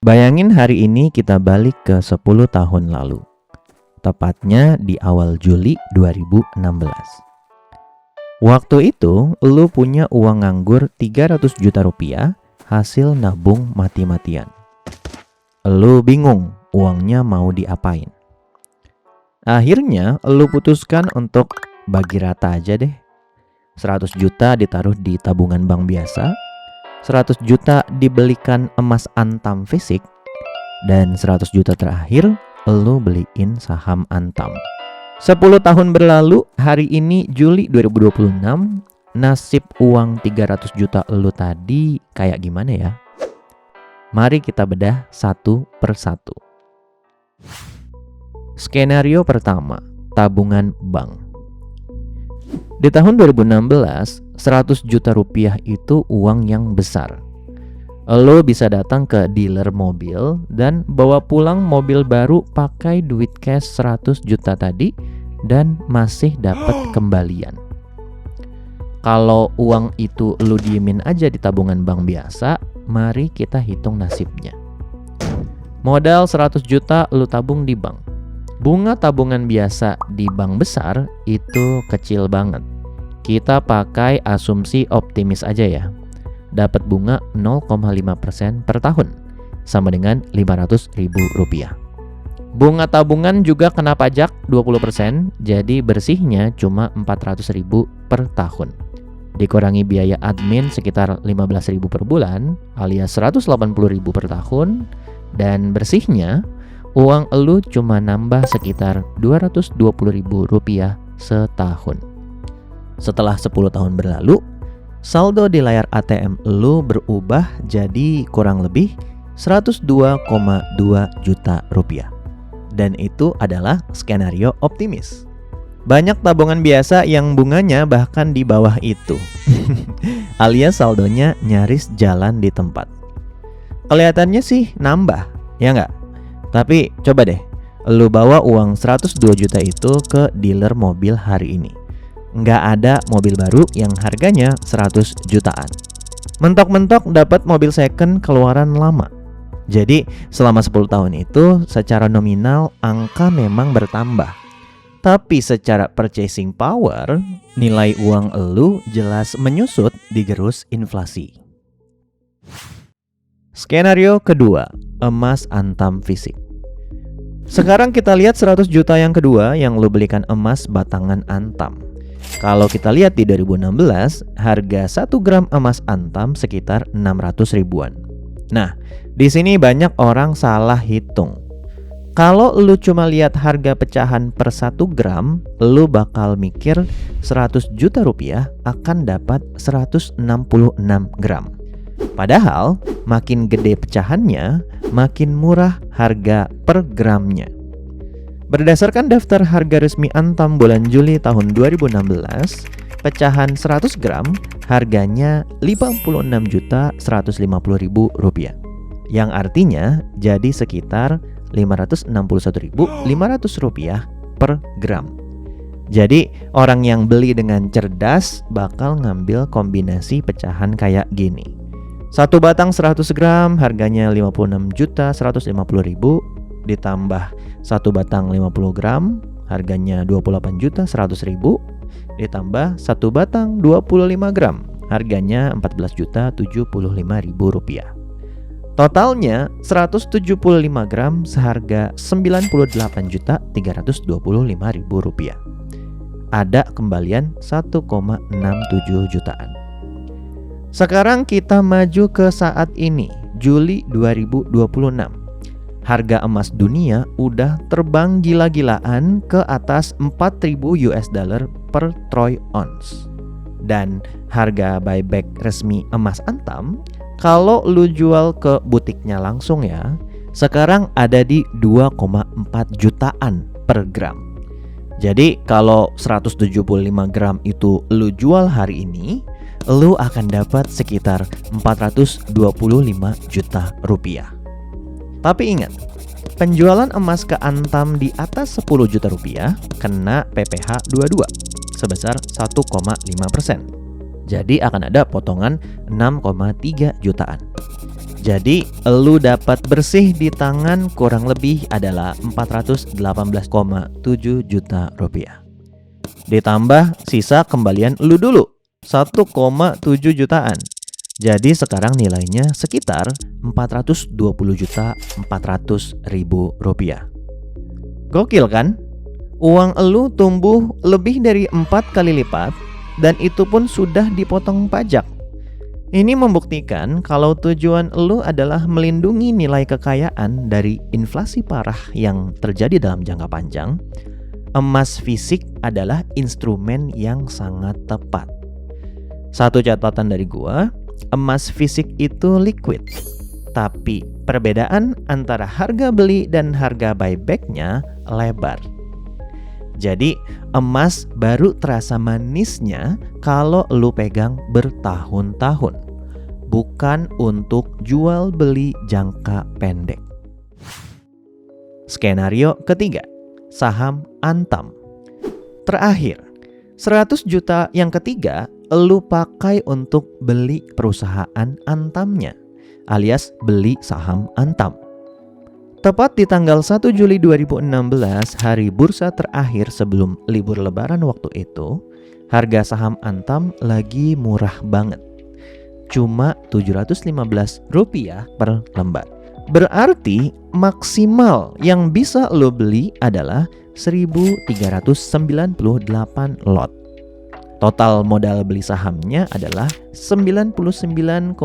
Bayangin hari ini kita balik ke 10 tahun lalu. Tepatnya di awal Juli 2016. Waktu itu, lu punya uang nganggur 300 juta rupiah hasil nabung mati-matian. Lu bingung uangnya mau diapain. Akhirnya, lu putuskan untuk bagi rata aja deh. 100 juta ditaruh di tabungan bank biasa, 100 juta dibelikan emas Antam fisik, dan 100 juta terakhir lu beliin saham Antam. 10 tahun berlalu, hari ini Juli 2026, nasib uang 300 juta lu tadi kayak gimana ya? Mari kita bedah satu persatu. Skenario pertama, tabungan bank. Di tahun 2016, 100 juta rupiah itu uang yang besar. Lo bisa datang ke dealer mobil dan bawa pulang mobil baru pakai duit cash 100 juta tadi dan masih dapat kembalian. Kalau uang itu lo diemin aja di tabungan bank biasa, mari kita hitung nasibnya. Modal 100 juta lo tabung di bank. Bunga tabungan biasa di bank besar itu kecil banget. Kita pakai asumsi optimis aja ya. Dapat bunga 0,5% per tahun, sama dengan Rp500.000. Bunga tabungan juga kena pajak 20%, jadi bersihnya cuma Rp400.000 per tahun. Dikurangi biaya admin sekitar Rp15.000 per bulan, alias Rp180.000 per tahun, dan bersihnya uang elu cuma nambah sekitar Rp220.000 setahun. Setelah 10 tahun berlalu, saldo di layar ATM elu berubah jadi kurang lebih Rp102,2 juta. Dan itu adalah skenario optimis. Banyak tabungan biasa yang bunganya bahkan di bawah itu. Alias saldonya nyaris jalan di tempat. Kelihatannya sih nambah, ya nggak? Tapi coba deh, lu bawa uang 102 juta itu ke dealer mobil hari ini. Nggak ada mobil baru yang harganya 100 jutaan. Mentok-mentok dapat mobil second keluaran lama. Jadi selama 10 tahun itu secara nominal angka memang bertambah. Tapi secara purchasing power, nilai uang elu jelas menyusut digerus inflasi. Skenario kedua, emas Antam fisik. Sekarang kita lihat 100 juta yang kedua yang lu belikan emas batangan Antam. Kalau kita lihat di 2016, harga 1 gram emas Antam sekitar 600 ribuan. Nah, di sini banyak orang salah hitung. Kalau lu cuma lihat harga pecahan per 1 gram, lu bakal mikir 100 juta rupiah akan dapat 166 gram. Padahal, makin gede pecahannya, makin murah harga per gramnya. Berdasarkan daftar harga resmi Antam bulan Juli tahun 2016, pecahan 100 gram harganya Rp56.150.000, yang artinya jadi sekitar Rp561.500 per gram. Jadi orang yang beli dengan cerdas bakal ngambil kombinasi pecahan kayak gini. Satu batang 100 gram harganya Rp56.150.000, ditambah satu batang 50 gram harganya Rp28.100.000, ditambah satu batang 25 gram harganya Rp14.075.000. Totalnya 175 gram seharga Rp98.325.000. Ada kembalian 1,67 jutaan. Sekarang kita maju ke saat ini, Juli 2026. Harga emas dunia udah terbang gila-gilaan ke atas 4.000 US dollar per troy ounce. Dan harga buyback resmi emas Antam, kalau lu jual ke butiknya langsung ya, sekarang ada di 2,4 jutaan per gram. Jadi kalau 175 gram itu lu jual hari ini, lu akan dapat sekitar Rp425 juta. Tapi ingat, penjualan emas ke Antam di atas 10 juta rupiah kena PPh 22 sebesar 1,5%. Jadi akan ada potongan 6,3 jutaan. Jadi, lu dapat bersih di tangan kurang lebih adalah 418,7 juta rupiah. Ditambah sisa kembalian lu dulu, 1,7 jutaan. Jadi sekarang nilainya sekitar 420.400.000 rupiah. Gokil kan? Uang elu tumbuh lebih dari 4 kali lipat dan itu pun sudah dipotong pajak. Ini membuktikan kalau tujuan elu adalah melindungi nilai kekayaan dari inflasi parah yang terjadi dalam jangka panjang. Emas fisik adalah instrumen yang sangat tepat. Satu catatan dari gua, emas fisik itu liquid. Tapi perbedaan antara harga beli dan harga buyback-nya lebar. Jadi emas baru terasa manisnya kalau lu pegang bertahun-tahun. Bukan untuk jual beli jangka pendek. Skenario ketiga, saham Antam. Terakhir, 100 juta yang ketiga lu pakai untuk beli perusahaan Antamnya, alias beli saham Antam. Tepat di tanggal 1 Juli 2016, hari bursa terakhir sebelum libur lebaran waktu itu, harga saham Antam lagi murah banget. Cuma Rp715 per lembar. Berarti maksimal yang bisa lo beli adalah 1.398 lot. Total modal beli sahamnya adalah Rp99,9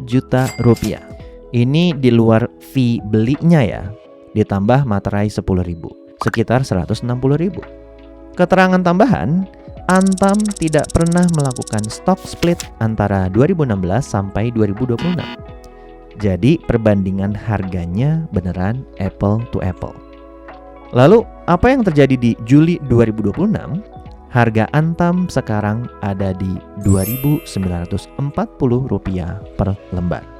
juta. Ini di luar fee belinya ya, ditambah materai 10.000, sekitar 160.000. Keterangan tambahan, Antam tidak pernah melakukan stock split antara 2016 sampai 2026. Jadi perbandingan harganya beneran apple to apple. Lalu apa yang terjadi di Juli 2026? Harga Antam sekarang ada di Rp2.940 per lembar.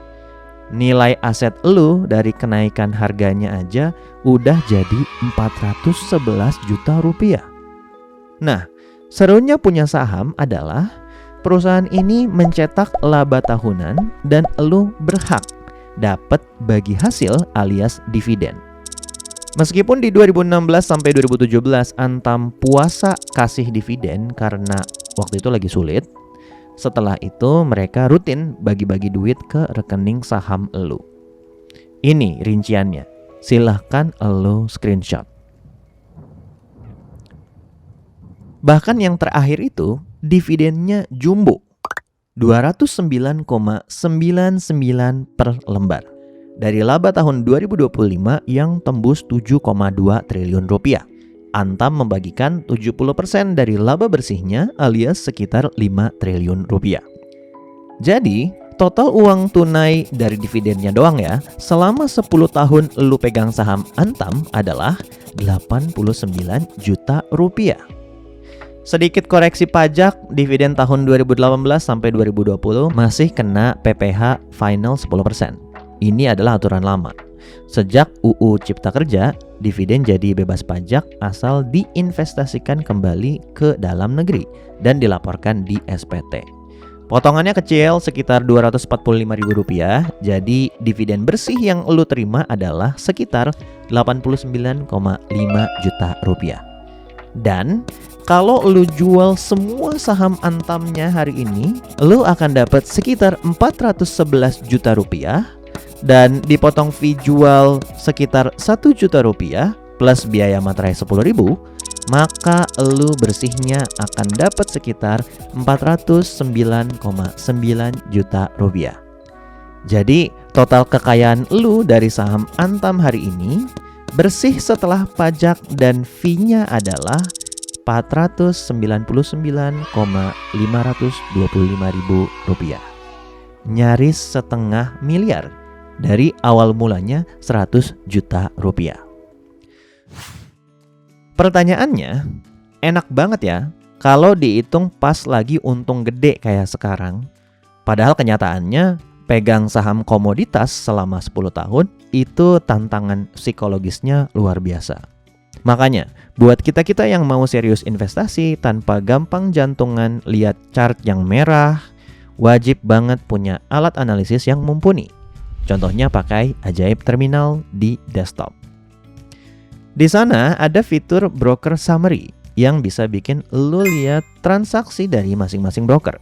Nilai aset lu dari kenaikan harganya aja udah jadi Rp411 juta. Nah, serunya punya saham adalah perusahaan ini mencetak laba tahunan dan lu berhak dapat bagi hasil alias dividen. Meskipun di 2016 sampai 2017 Antam puasa kasih dividen karena waktu itu lagi sulit, setelah itu mereka rutin bagi-bagi duit ke rekening saham elu. Ini rinciannya, silahkan elu screenshot. Bahkan yang terakhir itu dividennya jumbo, 209,99 per lembar. Dari laba tahun 2025 yang tembus 7,2 triliun rupiah. Antam membagikan 70% dari laba bersihnya alias sekitar 5 triliun rupiah. Jadi, total uang tunai dari dividennya doang ya, selama 10 tahun lu pegang saham Antam adalah 89 juta rupiah. Sedikit koreksi pajak, dividen tahun 2018 sampai 2020 masih kena PPh final 10%. Ini adalah aturan lama. Sejak UU Cipta Kerja, dividen jadi bebas pajak asal diinvestasikan kembali ke dalam negeri dan dilaporkan di SPT. Potongannya kecil, sekitar Rp245.000, jadi dividen bersih yang lu terima adalah sekitar Rp89,5 juta. Dan kalau lu jual semua saham Antamnya hari ini, lu akan dapat sekitar Rp411 juta dan dipotong fee jual sekitar Rp1 juta plus biaya materai 10.000, maka elu bersihnya akan dapat sekitar Rp409,9 juta. Jadi total kekayaan elu dari saham Antam hari ini bersih setelah pajak dan fee-nya adalah Rp499,525.000. Nyaris setengah miliar dari awal mulanya Rp100 juta. Pertanyaannya, enak banget ya kalau dihitung pas lagi untung gede kayak sekarang. Padahal kenyataannya pegang saham komoditas selama 10 tahun itu tantangan psikologisnya luar biasa. Makanya buat kita-kita yang mau serius investasi tanpa gampang jantungan lihat chart yang merah, wajib banget punya alat analisis yang mumpuni. Contohnya pakai Ajaib Terminal di desktop. Di sana ada fitur broker summary yang bisa bikin lo lihat transaksi dari masing-masing broker.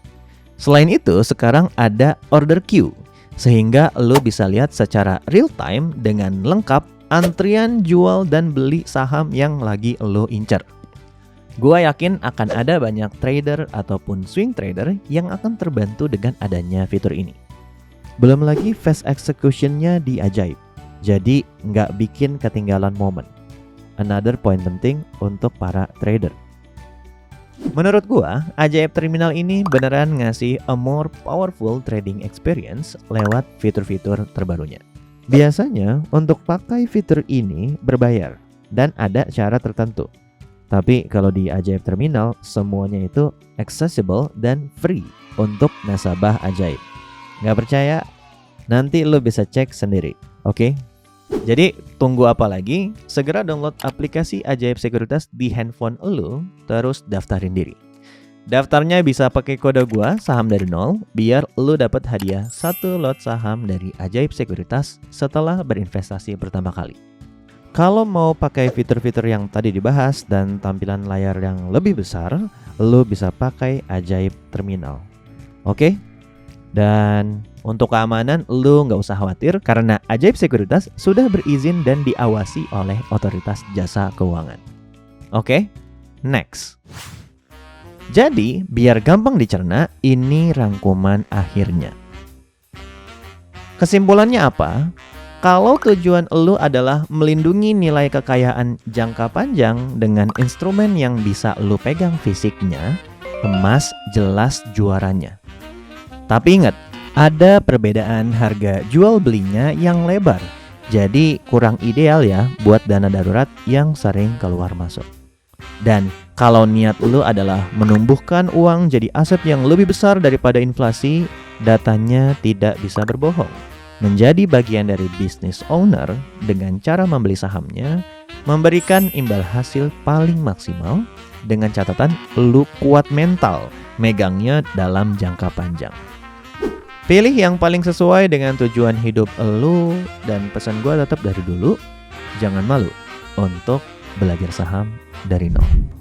Selain itu, sekarang ada order queue, sehingga lo bisa lihat secara real time dengan lengkap antrian jual dan beli saham yang lagi lo incer. Gua yakin akan ada banyak trader ataupun swing trader yang akan terbantu dengan adanya fitur ini. Belum lagi fast execution-nya di Ajaib, jadi nggak bikin ketinggalan momen. Another point penting untuk para trader. Menurut gua, Ajaib Terminal ini beneran ngasih a more powerful trading experience lewat fitur-fitur terbarunya. Biasanya untuk pakai fitur ini berbayar dan ada syarat tertentu. Tapi kalau di Ajaib Terminal semuanya itu accessible dan free untuk nasabah Ajaib. Nggak percaya? Nanti lo bisa cek sendiri, oke? Jadi tunggu apa lagi? Segera download aplikasi Ajaib Sekuritas di handphone lo, terus daftarin diri. Daftarnya bisa pakai kode gua saham dari nol, biar lo dapat hadiah 1 lot saham dari Ajaib Sekuritas setelah berinvestasi pertama kali. Kalau mau pakai fitur-fitur yang tadi dibahas dan tampilan layar yang lebih besar, lo bisa pakai Ajaib Terminal. Oke? Dan untuk keamanan, lo nggak usah khawatir karena Ajaib Sekuritas sudah berizin dan diawasi oleh otoritas jasa keuangan. Oke, next. Jadi, biar gampang dicerna, ini rangkuman akhirnya. Kesimpulannya apa? Kalau tujuan lo adalah melindungi nilai kekayaan jangka panjang dengan instrumen yang bisa lo pegang fisiknya, emas jelas juaranya. Tapi ingat, ada perbedaan harga jual belinya yang lebar. Jadi kurang ideal ya buat dana darurat yang sering keluar masuk. Dan kalau niat lu adalah menumbuhkan uang jadi aset yang lebih besar daripada inflasi, datanya tidak bisa berbohong. Menjadi bagian dari business owner dengan cara membeli sahamnya, memberikan imbal hasil paling maksimal dengan catatan lu kuat mental megangnya dalam jangka panjang. Pilih yang paling sesuai dengan tujuan hidup elu, dan pesan gue tetap dari dulu, jangan malu untuk belajar saham dari nol.